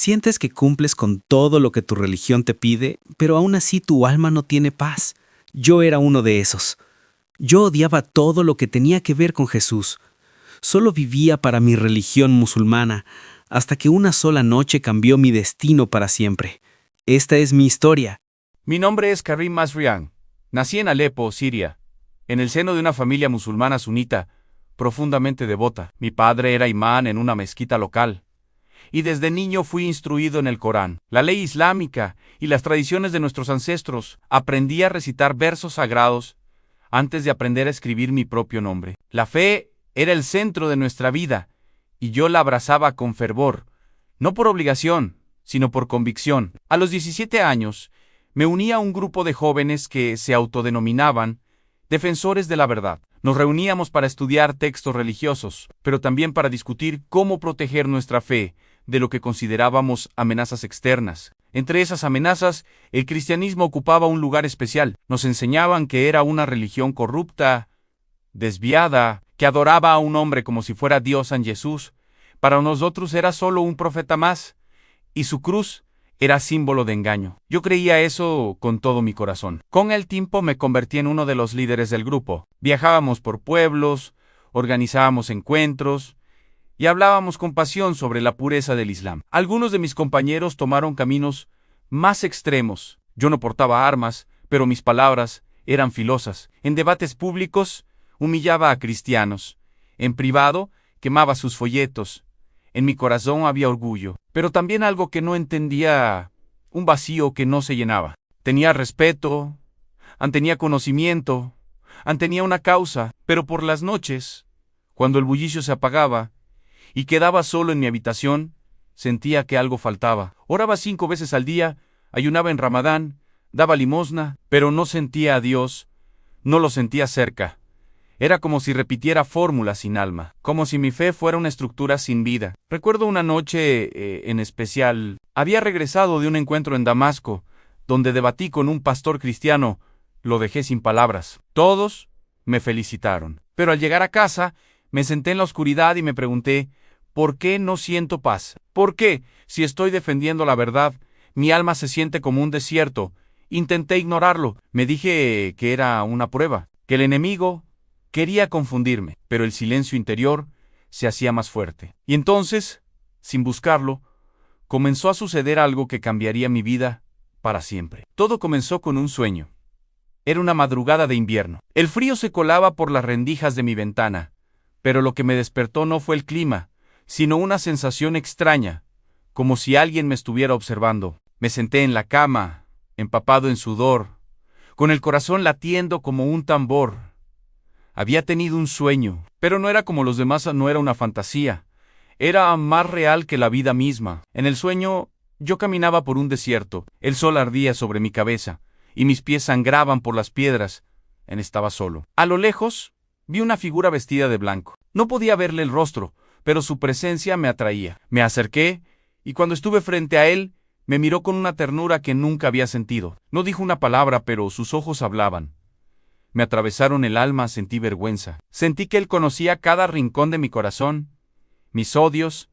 Sientes que cumples con todo lo que tu religión te pide, pero aún así tu alma no tiene paz. Yo era uno de esos. Yo odiaba todo lo que tenía que ver con Jesús. Solo vivía para mi religión musulmana, hasta que una sola noche cambió mi destino para siempre. Esta es mi historia. Mi nombre es Karim Masrian. Nací en Alepo, Siria, en el seno de una familia musulmana sunita, profundamente devota. Mi padre era imán en una mezquita local, y desde niño fui instruido en el Corán, la ley islámica y las tradiciones de nuestros ancestros. Aprendí a recitar versos sagrados antes de aprender a escribir mi propio nombre. La fe era el centro de nuestra vida, y yo la abrazaba con fervor, no por obligación, sino por convicción. A los 17 años, me uní a un grupo de jóvenes que se autodenominaban defensores de la verdad. Nos reuníamos para estudiar textos religiosos, pero también para discutir cómo proteger nuestra fe de lo que considerábamos amenazas externas. Entre esas amenazas, el cristianismo ocupaba un lugar especial. Nos enseñaban que era una religión corrupta, desviada, que adoraba a un hombre como si fuera Dios San Jesús. Para nosotros era solo un profeta más, y su cruz era símbolo de engaño. Yo creía eso con todo mi corazón. Con el tiempo me convertí en uno de los líderes del grupo. Viajábamos por pueblos, organizábamos encuentros y hablábamos con pasión sobre la pureza del Islam. Algunos de mis compañeros tomaron caminos más extremos. Yo no portaba armas, pero mis palabras eran filosas. En debates públicos humillaba a cristianos. En privado quemaba sus folletos. En mi corazón había orgullo, pero también algo que no entendía, un vacío que no se llenaba. Tenía respeto, tenía conocimiento, tenía una causa, pero por las noches, cuando el bullicio se apagaba y quedaba solo en mi habitación, sentía que algo faltaba. Oraba 5 veces al día, ayunaba en Ramadán, daba limosna, pero no sentía a Dios, no lo sentía cerca. Era como si repitiera fórmulas sin alma, como si mi fe fuera una estructura sin vida. Recuerdo una noche en especial. Había regresado de un encuentro en Damasco, donde debatí con un pastor cristiano. Lo dejé sin palabras. Todos me felicitaron. Pero al llegar a casa, me senté en la oscuridad y me pregunté, ¿por qué no siento paz? ¿Por qué, si estoy defendiendo la verdad, mi alma se siente como un desierto? Intenté ignorarlo. Me dije que era una prueba, que el enemigo quería confundirme, pero el silencio interior se hacía más fuerte. Y entonces, sin buscarlo, comenzó a suceder algo que cambiaría mi vida para siempre. Todo comenzó con un sueño. Era una madrugada de invierno. El frío se colaba por las rendijas de mi ventana, pero lo que me despertó no fue el clima, sino una sensación extraña, como si alguien me estuviera observando. Me senté en la cama, empapado en sudor, con el corazón latiendo como un tambor. Había tenido un sueño, pero no era como los demás, no era una fantasía. Era más real que la vida misma. En el sueño, yo caminaba por un desierto. El sol ardía sobre mi cabeza, y mis pies sangraban por las piedras. Estaba solo. A lo lejos, vi una figura vestida de blanco. No podía verle el rostro, pero su presencia me atraía. Me acerqué, y cuando estuve frente a él, me miró con una ternura que nunca había sentido. No dijo una palabra, pero sus ojos hablaban. Me atravesaron el alma, sentí vergüenza. Sentí que él conocía cada rincón de mi corazón, mis odios,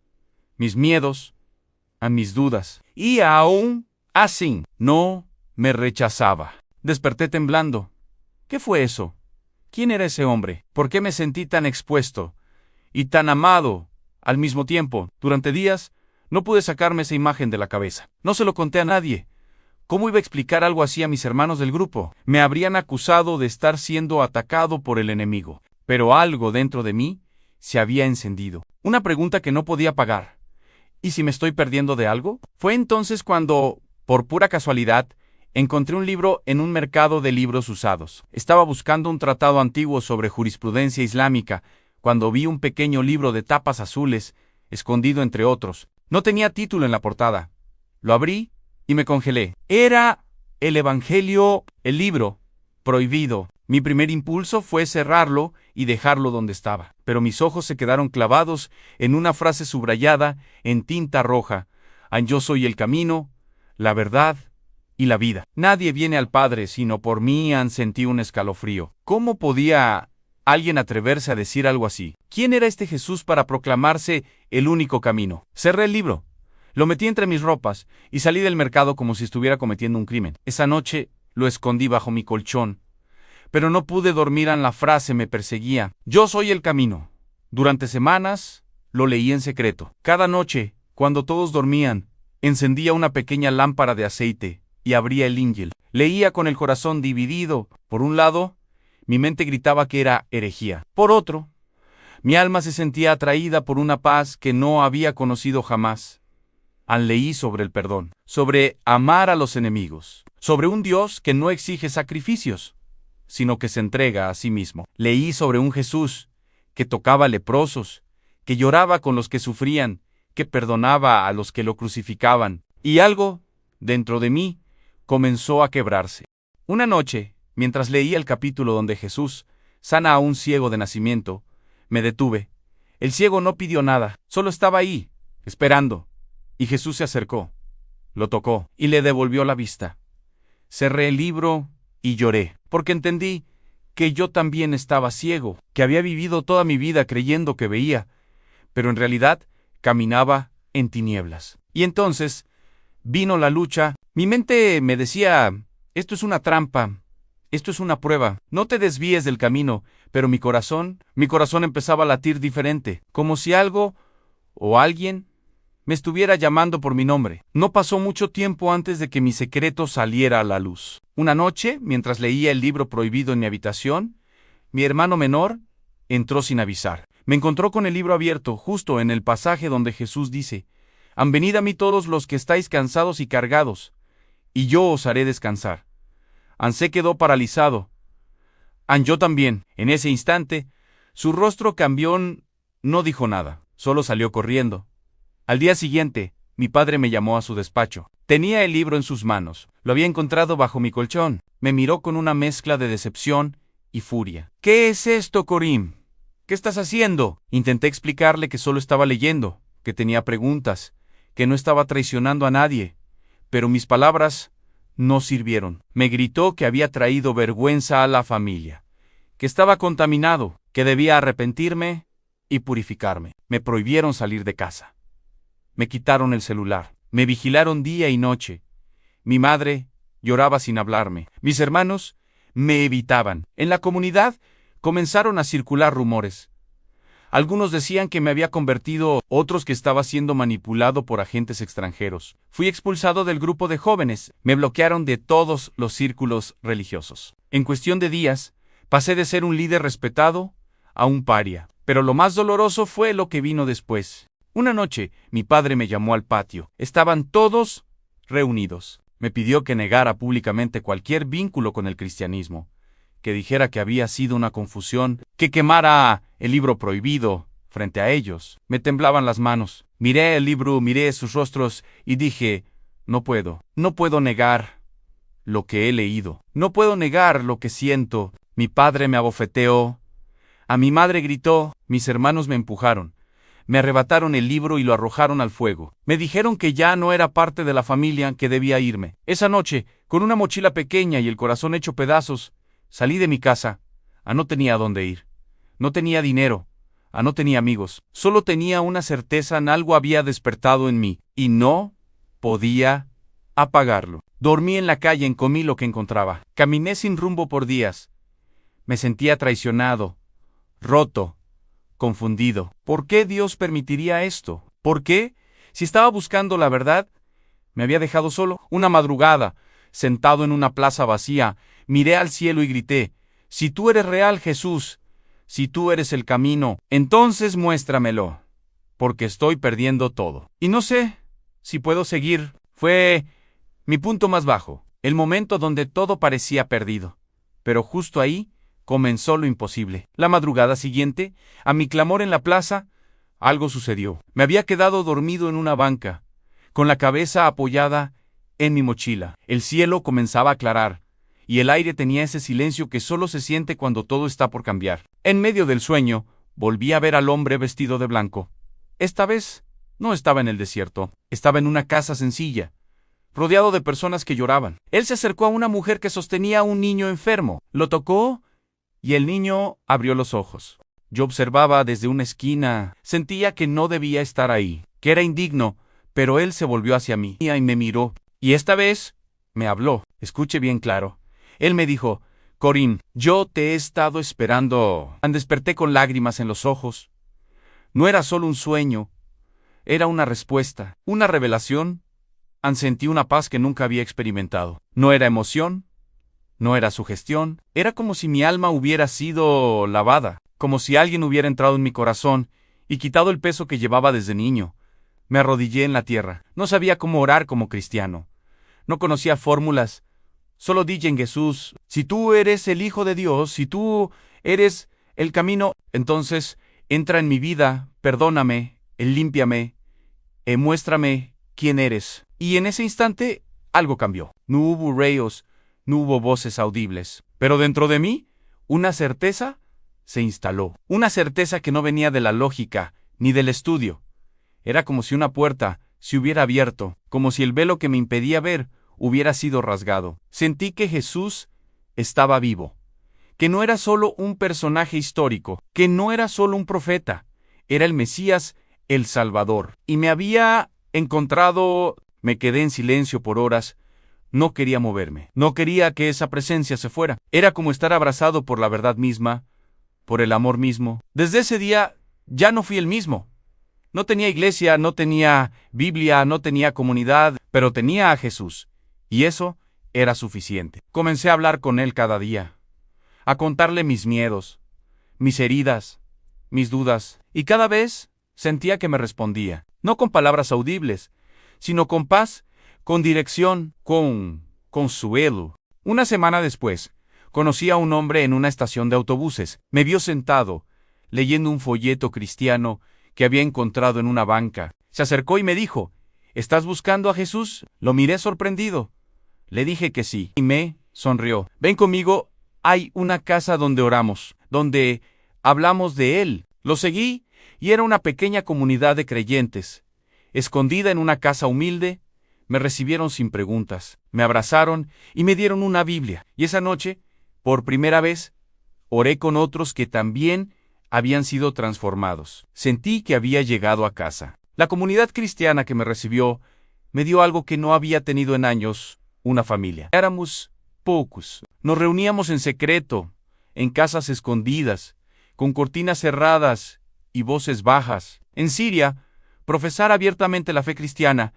mis miedos, mis dudas. Y aún así, no me rechazaba. Desperté temblando. ¿Qué fue eso? ¿Quién era ese hombre? ¿Por qué me sentí tan expuesto y tan amado al mismo tiempo? Durante días, no pude sacarme esa imagen de la cabeza. No se lo conté a nadie. ¿Cómo iba a explicar algo así a mis hermanos del grupo? Me habrían acusado de estar siendo atacado por el enemigo. Pero algo dentro de mí se había encendido. Una pregunta que no podía apagar. ¿Y si me estoy perdiendo de algo? Fue entonces cuando, por pura casualidad, encontré un libro en un mercado de libros usados. Estaba buscando un tratado antiguo sobre jurisprudencia islámica, cuando vi un pequeño libro de tapas azules, escondido entre otros. No tenía título en la portada. Lo abrí y me congelé. Era el Evangelio, el libro prohibido. Mi primer impulso fue cerrarlo y dejarlo donde estaba. Pero mis ojos se quedaron clavados en una frase subrayada en tinta roja. Yo soy el camino, la verdad y la vida. Nadie viene al Padre sino por mí. Sentí un escalofrío. ¿Cómo podía alguien atreverse a decir algo así? ¿Quién era este Jesús para proclamarse el único camino? Cerré el libro. Lo metí entre mis ropas y salí del mercado como si estuviera cometiendo un crimen. Esa noche lo escondí bajo mi colchón, pero no pude dormir. La frase me perseguía. Yo soy el camino. Durante semanas lo leí en secreto. Cada noche, cuando todos dormían, encendía una pequeña lámpara de aceite y abría el Injil. Leía con el corazón dividido. Por un lado, mi mente gritaba que era herejía. Por otro, mi alma se sentía atraída por una paz que no había conocido jamás. Leí sobre el perdón, sobre amar a los enemigos, sobre un Dios que no exige sacrificios, sino que se entrega a sí mismo. Leí sobre un Jesús que tocaba leprosos, que lloraba con los que sufrían, que perdonaba a los que lo crucificaban, y algo, dentro de mí, comenzó a quebrarse. Una noche, mientras leía el capítulo donde Jesús sana a un ciego de nacimiento, me detuve. El ciego no pidió nada, solo estaba ahí, esperando, y Jesús se acercó, lo tocó y le devolvió la vista. Cerré el libro y lloré, porque entendí que yo también estaba ciego, que había vivido toda mi vida creyendo que veía, pero en realidad caminaba en tinieblas. Y entonces vino la lucha. Mi mente me decía, esto es una trampa, esto es una prueba, no te desvíes del camino, pero mi corazón empezaba a latir diferente, como si algo o alguien me estuviera llamando por mi nombre. No pasó mucho tiempo antes de que mi secreto saliera a la luz. Una noche, mientras leía el libro prohibido en mi habitación, mi hermano menor entró sin avisar. Me encontró con el libro abierto, justo en el pasaje donde Jesús dice, «Venid a mí todos los que estáis cansados y cargados, y yo os haré descansar». Se quedó paralizado. Yo también. En ese instante, su rostro cambió, no dijo nada, solo salió corriendo. Al día siguiente, mi padre me llamó a su despacho. Tenía el libro en sus manos. Lo había encontrado bajo mi colchón. Me miró con una mezcla de decepción y furia. «¿Qué es esto, Corim? ¿Qué estás haciendo?» Intenté explicarle que solo estaba leyendo, que tenía preguntas, que no estaba traicionando a nadie, pero mis palabras no sirvieron. Me gritó que había traído vergüenza a la familia, que estaba contaminado, que debía arrepentirme y purificarme. Me prohibieron salir de casa. Me quitaron el celular. Me vigilaron día y noche. Mi madre lloraba sin hablarme. Mis hermanos me evitaban. En la comunidad comenzaron a circular rumores. Algunos decían que me había convertido, otros que estaba siendo manipulado por agentes extranjeros. Fui expulsado del grupo de jóvenes. Me bloquearon de todos los círculos religiosos. En cuestión de días, pasé de ser un líder respetado a un paria. Pero lo más doloroso fue lo que vino después. Una noche, mi padre me llamó al patio. Estaban todos reunidos. Me pidió que negara públicamente cualquier vínculo con el cristianismo, que dijera que había sido una confusión, que quemara el libro prohibido frente a ellos. Me temblaban las manos. Miré el libro, miré sus rostros y dije, no puedo negar lo que he leído. No puedo negar lo que siento. Mi padre me abofeteó. A mi madre gritó. Mis hermanos me empujaron. Me arrebataron el libro y lo arrojaron al fuego. Me dijeron que ya no era parte de la familia, que debía irme. Esa noche, con una mochila pequeña y el corazón hecho pedazos, salí de mi casa. No tenía a dónde ir. No tenía dinero. No tenía amigos. Solo tenía una certeza: algo había despertado en mí, y no podía apagarlo. Dormí en la calle, comí lo que encontraba. Caminé sin rumbo por días. Me sentía traicionado, roto, confundido. ¿Por qué Dios permitiría esto? ¿Por qué? Si estaba buscando la verdad, me había dejado solo. Una madrugada, sentado en una plaza vacía, miré al cielo y grité: «Si tú eres real, Jesús, si tú eres el camino, entonces muéstramelo, porque estoy perdiendo todo. Y no sé si puedo seguir». Fue mi punto más bajo, el momento donde todo parecía perdido. Pero justo ahí comenzó lo imposible. La madrugada siguiente, a mi clamor en la plaza, algo sucedió. Me había quedado dormido en una banca, con la cabeza apoyada en mi mochila. El cielo comenzaba a aclarar, y el aire tenía ese silencio que solo se siente cuando todo está por cambiar. En medio del sueño, volví a ver al hombre vestido de blanco. Esta vez, no estaba en el desierto, estaba en una casa sencilla, rodeado de personas que lloraban. Él se acercó a una mujer que sostenía a un niño enfermo, lo tocó, y el niño abrió los ojos. Yo observaba desde una esquina. Sentía que no debía estar ahí, que era indigno, Pero él se volvió hacia mí y me miró, y esta vez me habló. Escuche bien claro. Él me dijo: Corín, yo te he estado esperando. Desperté con lágrimas en los ojos. No era solo un sueño, era una respuesta, una revelación. Sentí una paz que nunca había experimentado. No era emoción, no era sugestión, era como si mi alma hubiera sido lavada, como si alguien hubiera entrado en mi corazón y quitado el peso que llevaba desde niño. Me arrodillé en la tierra. No sabía cómo orar como cristiano. No conocía fórmulas. Solo dije en Jesús: si tú eres el Hijo de Dios, si tú eres el camino, entonces entra en mi vida, perdóname, límpiame, muéstrame quién eres. Y en ese instante algo cambió. No hubo rayos, no hubo voces audibles. Pero dentro de mí, una certeza se instaló. Una certeza que no venía de la lógica ni del estudio. Era como si una puerta se hubiera abierto, como si el velo que me impedía ver hubiera sido rasgado. Sentí que Jesús estaba vivo, que no era solo un personaje histórico, que no era solo un profeta, era el Mesías, el Salvador. Y me había encontrado. Me quedé en silencio por horas. No quería moverme, no quería que esa presencia se fuera. Era como estar abrazado por la verdad misma, por el amor mismo. Desde ese día ya no fui el mismo. No tenía iglesia, no tenía Biblia, no tenía comunidad, pero tenía a Jesús. Y eso era suficiente. Comencé a hablar con él cada día, a contarle mis miedos, mis heridas, mis dudas, y cada vez sentía que me respondía, no con palabras audibles, sino con paz, con dirección, con consuelo. Una semana después, conocí a un hombre en una estación de autobuses. Me vio sentado, leyendo un folleto cristiano que había encontrado en una banca. Se acercó y me dijo: ¿estás buscando a Jesús? Lo miré sorprendido. Le dije que sí, y me sonrió. Ven conmigo, hay una casa donde oramos, donde hablamos de Él. Lo seguí, y era una pequeña comunidad de creyentes. Escondida en una casa humilde, me recibieron sin preguntas, me abrazaron y me dieron una Biblia. Y esa noche, por primera vez, oré con otros que también habían sido transformados. Sentí que había llegado a casa. La comunidad cristiana que me recibió me dio algo que no había tenido en años: una familia. Éramos pocos. Nos reuníamos en secreto, en casas escondidas, con cortinas cerradas y voces bajas. En Siria, profesar abiertamente la fe cristiana,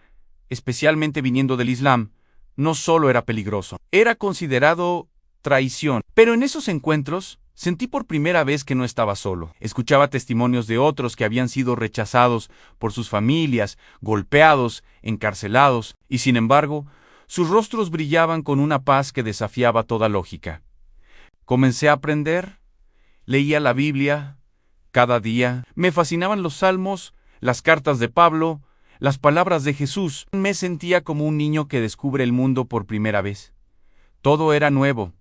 especialmente viniendo del Islam, no solo era peligroso, era considerado traición. Pero en esos encuentros sentí por primera vez que no estaba solo. Escuchaba testimonios de otros que habían sido rechazados por sus familias, golpeados, encarcelados, y sin embargo, sus rostros brillaban con una paz que desafiaba toda lógica. Comencé a aprender, leía la Biblia cada día, me fascinaban los salmos, las cartas de Pablo, las palabras de Jesús. Me sentía como un niño que descubre el mundo por primera vez. Todo era nuevo,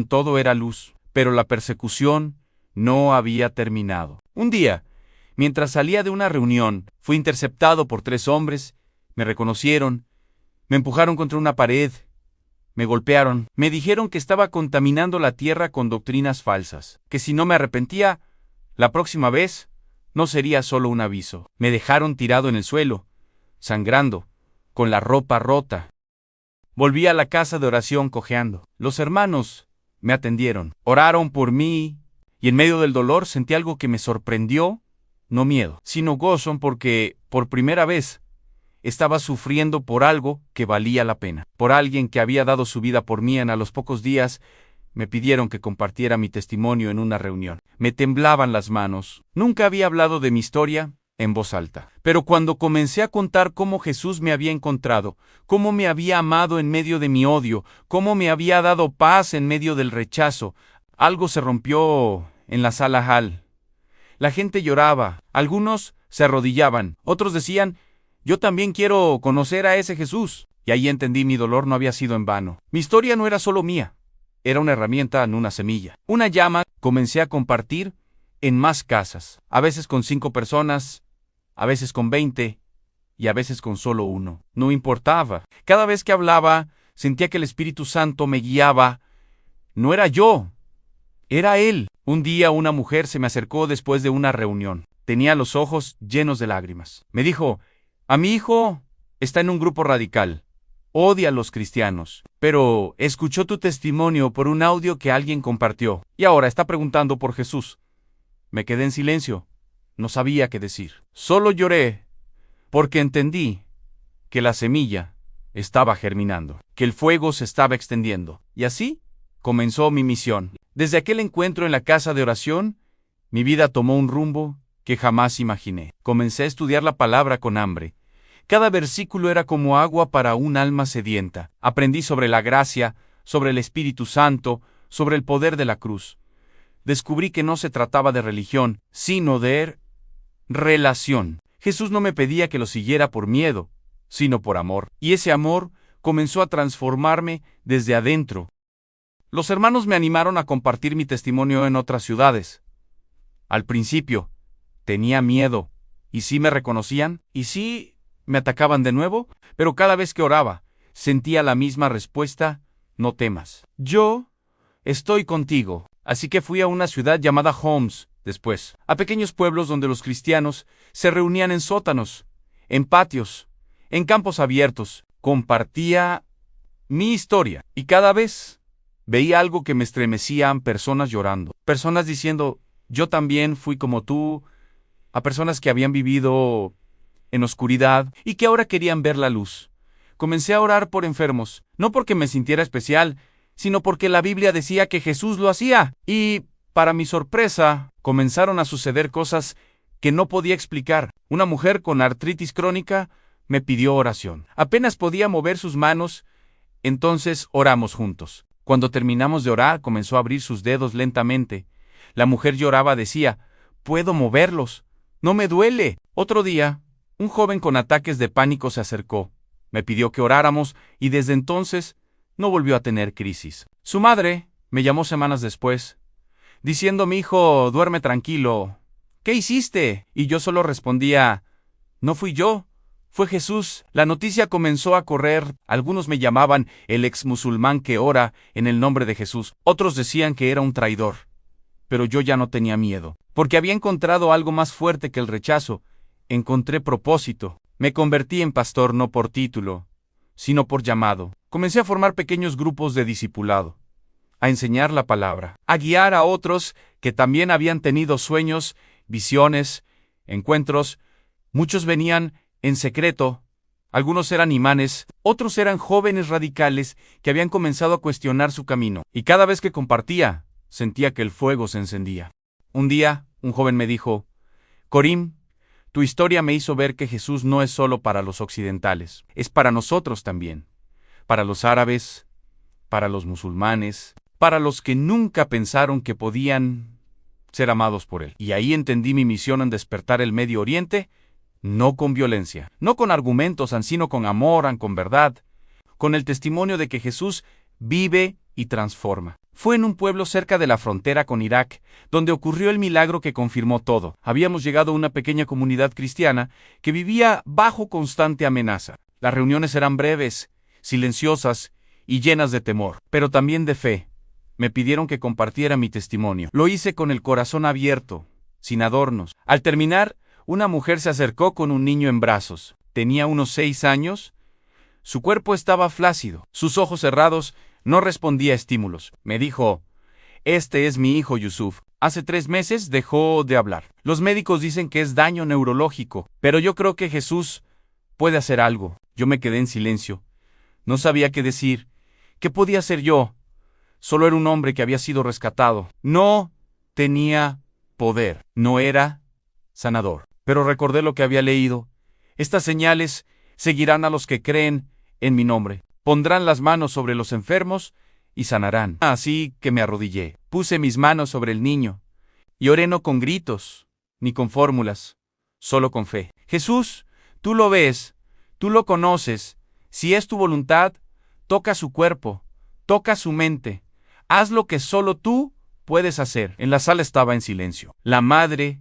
todo era luz, pero la persecución no había terminado. Un día, mientras salía de una reunión, fui interceptado por 3 hombres, me reconocieron, me empujaron contra una pared, me golpearon, me dijeron que estaba contaminando la tierra con doctrinas falsas, que si no me arrepentía, la próxima vez no sería solo un aviso. Me dejaron tirado en el suelo, sangrando, con la ropa rota. Volví a la casa de oración cojeando. Los hermanos me atendieron, oraron por mí, y en medio del dolor sentí algo que me sorprendió, no miedo, sino gozo, porque por primera vez estaba sufriendo por algo que valía la pena, por alguien que había dado su vida por mí. A los pocos días me pidieron que compartiera mi testimonio en una reunión. Me temblaban las manos. Nunca había hablado de mi historia en voz alta. Pero cuando comencé a contar cómo Jesús me había encontrado, cómo me había amado en medio de mi odio, cómo me había dado paz en medio del rechazo, algo se rompió en la sala hall. La gente lloraba, algunos se arrodillaban, otros decían: yo también quiero conocer a ese Jesús. Y ahí entendí: mi dolor no había sido en vano. Mi historia no era solo mía. Era una herramienta en una semilla. Una llama comencé a compartir en más casas, a veces con 5 personas, a veces con 20 y a veces con solo 1. No importaba. Cada vez que hablaba, sentía que el Espíritu Santo me guiaba. No era yo, era Él. Un día una mujer se me acercó después de una reunión. Tenía los ojos llenos de lágrimas. Me dijo: A mi hijo está en un grupo radical. Odia a los cristianos. Pero escuchó tu testimonio por un audio que alguien compartió. Y ahora está preguntando por Jesús. Me quedé en silencio. No sabía qué decir. Solo lloré porque entendí que la semilla estaba germinando, que el fuego se estaba extendiendo. Y así comenzó mi misión. Desde aquel encuentro en la casa de oración, mi vida tomó un rumbo que jamás imaginé. Comencé a estudiar la palabra con hambre. Cada versículo era como agua para un alma sedienta. Aprendí sobre la gracia, sobre el Espíritu Santo, sobre el poder de la cruz. Descubrí que no se trataba de religión, sino de relación. Jesús no me pedía que lo siguiera por miedo, sino por amor. Y ese amor comenzó a transformarme desde adentro. Los hermanos me animaron a compartir mi testimonio en otras ciudades. Al principio, tenía miedo. ¿Y sí me reconocían? ¿Y sí me atacaban de nuevo? Pero cada vez que oraba, sentía la misma respuesta: no temas. Yo estoy contigo. Así que fui a una ciudad llamada Homs, después, a pequeños pueblos donde los cristianos se reunían en sótanos, en patios, en campos abiertos. Compartía mi historia y cada vez veía algo que me estremecían: personas llorando, personas diciendo, yo también fui como tú, a personas que habían vivido en oscuridad y que ahora querían ver la luz. Comencé a orar por enfermos, no porque me sintiera especial, sino porque la Biblia decía que Jesús lo hacía. Y, para mi sorpresa, comenzaron a suceder cosas que no podía explicar. Una mujer con artritis crónica me pidió oración. Apenas podía mover sus manos, entonces oramos juntos. Cuando terminamos de orar, comenzó a abrir sus dedos lentamente. La mujer lloraba, decía, puedo moverlos, no me duele. Otro día, un joven con ataques de pánico se acercó. Me pidió que oráramos y desde entonces no volvió a tener crisis. Su madre me llamó semanas después, diciendo, mi hijo duerme tranquilo. ¿Qué hiciste? Y yo solo respondía, no fui yo, fue Jesús. La noticia comenzó a correr. Algunos me llamaban el ex musulmán que ora en el nombre de Jesús. Otros decían que era un traidor. Pero yo ya no tenía miedo, porque había encontrado algo más fuerte que el rechazo. Encontré propósito. Me convertí en pastor no por título, sino por llamado. Comencé a formar pequeños grupos de discipulado, a enseñar la palabra, a guiar a otros que también habían tenido sueños, visiones, encuentros. Muchos venían en secreto, algunos eran imanes, otros eran jóvenes radicales que habían comenzado a cuestionar su camino. Y cada vez que compartía, sentía que el fuego se encendía. Un día, un joven me dijo, Corim, tu historia me hizo ver que Jesús no es solo para los occidentales, es para nosotros también, para los árabes, para los musulmanes, para los que nunca pensaron que podían ser amados por Él. Y ahí entendí mi misión en despertar el Medio Oriente, no con violencia, no con argumentos, sino con amor, con verdad, con el testimonio de que Jesús vive y transforma. Fue en un pueblo cerca de la frontera con Irak, donde ocurrió el milagro que confirmó todo. Habíamos llegado a una pequeña comunidad cristiana que vivía bajo constante amenaza. Las reuniones eran breves, silenciosas y llenas de temor, pero también de fe. Me pidieron que compartiera mi testimonio. Lo hice con el corazón abierto, sin adornos. Al terminar, una mujer se acercó con un niño en brazos. Tenía unos 6 años. Su cuerpo estaba flácido, sus ojos cerrados. No respondía a estímulos. Me dijo, este es mi hijo Yusuf. Hace 3 meses dejó de hablar. Los médicos dicen que es daño neurológico, pero yo creo que Jesús puede hacer algo. Yo me quedé en silencio. No sabía qué decir. ¿Qué podía hacer yo? Solo era un hombre que había sido rescatado. No tenía poder. No era sanador. Pero recordé lo que había leído. Estas señales seguirán a los que creen en mi nombre. Pondrán las manos sobre los enfermos y sanarán. Así que me arrodillé, puse mis manos sobre el niño y oré no con gritos, ni con fórmulas, solo con fe. Jesús, tú lo ves, tú lo conoces. Si es tu voluntad, toca su cuerpo, toca su mente. Haz lo que solo tú puedes hacer. En la sala estaba en silencio. La madre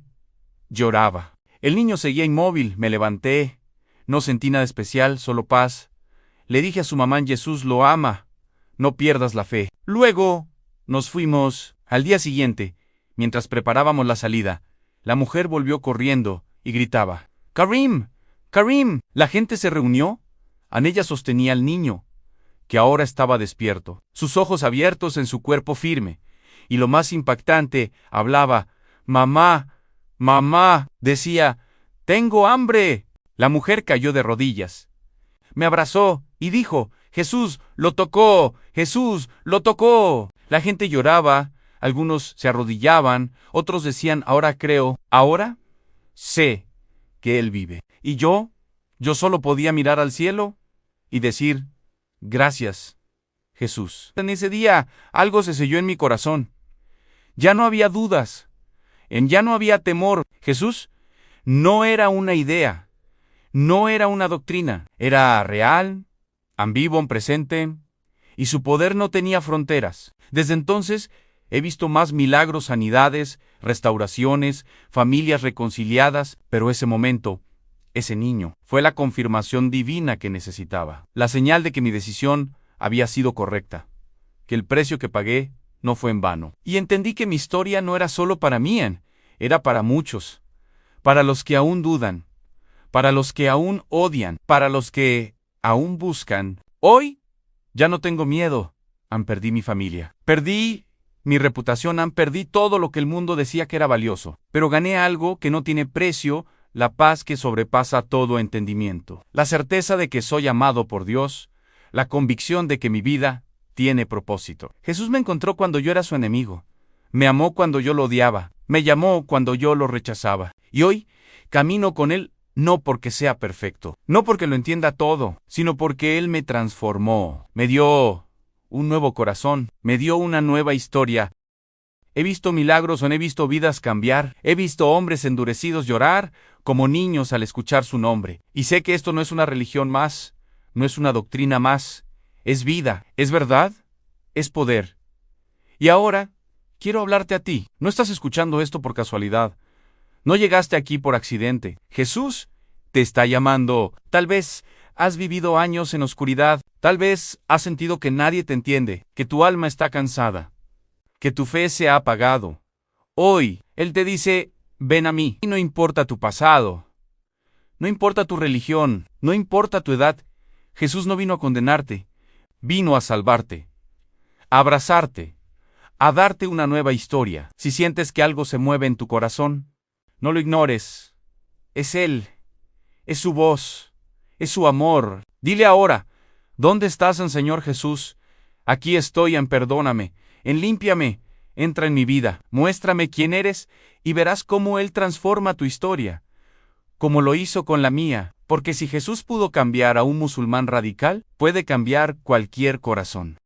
lloraba. El niño seguía inmóvil. Me levanté. No sentí nada especial, solo paz. Le dije a su mamá, Jesús lo ama, no pierdas la fe. Luego nos fuimos. Al día siguiente, mientras preparábamos la salida, la mujer volvió corriendo y gritaba, Karim, Karim. La gente se reunió. Anella sostenía al niño, que ahora estaba despierto, sus ojos abiertos en su cuerpo firme. Y lo más impactante, hablaba, «Mamá, mamá», decía, «Tengo hambre». La mujer cayó de rodillas. Me abrazó y dijo, «Jesús lo tocó, Jesús lo tocó». La gente lloraba, algunos se arrodillaban, otros decían, «Ahora creo, ahora sé que Él vive». Y yo solo podía mirar al cielo y decir, «Gracias, Jesús». En ese día algo se selló en mi corazón. Ya no había dudas, ya no había temor. Jesús no era una idea, no era una doctrina, era real, vivo, presente, y su poder no tenía fronteras. Desde entonces he visto más milagros, sanidades, restauraciones, familias reconciliadas, pero ese momento, ese niño, fue la confirmación divina que necesitaba, la señal de que mi decisión había sido correcta, que el precio que pagué no fue en vano. Y entendí que mi historia no era solo para mí, era para muchos, para los que aún dudan, para los que aún odian, para los que aún buscan. Hoy ya no tengo miedo, perdí mi familia, perdí mi reputación, perdí todo lo que el mundo decía que era valioso, pero gané algo que no tiene precio, la paz que sobrepasa todo entendimiento, la certeza de que soy amado por Dios, la convicción de que mi vida tiene propósito. Jesús me encontró cuando yo era su enemigo, me amó cuando yo lo odiaba, me llamó cuando yo lo rechazaba, y hoy camino con Él no porque sea perfecto, no porque lo entienda todo, sino porque Él me transformó, me dio un nuevo corazón, me dio una nueva historia. He visto milagros, he visto vidas cambiar, he visto hombres endurecidos llorar como niños al escuchar su nombre. Y sé que esto no es una religión más, no es una doctrina más, es vida, es verdad, es poder. Y ahora, quiero hablarte a ti. No estás escuchando esto por casualidad. No llegaste aquí por accidente. Jesús te está llamando. Tal vez has vivido años en oscuridad. Tal vez has sentido que nadie te entiende, que tu alma está cansada, que tu fe se ha apagado. Hoy, Él te dice, ven a mí. Y no importa tu pasado, no importa tu religión, no importa tu edad. Jesús no vino a condenarte, vino a salvarte, a abrazarte, a darte una nueva historia. Si sientes que algo se mueve en tu corazón, no lo ignores. Es Él, es su voz, es su amor. Dile ahora, ¿dónde estás, Señor Jesús? Aquí estoy, perdóname, límpiame, entra en mi vida, muéstrame quién eres y verás cómo Él transforma tu historia, como lo hizo con la mía, porque si Jesús pudo cambiar a un musulmán radical, puede cambiar cualquier corazón.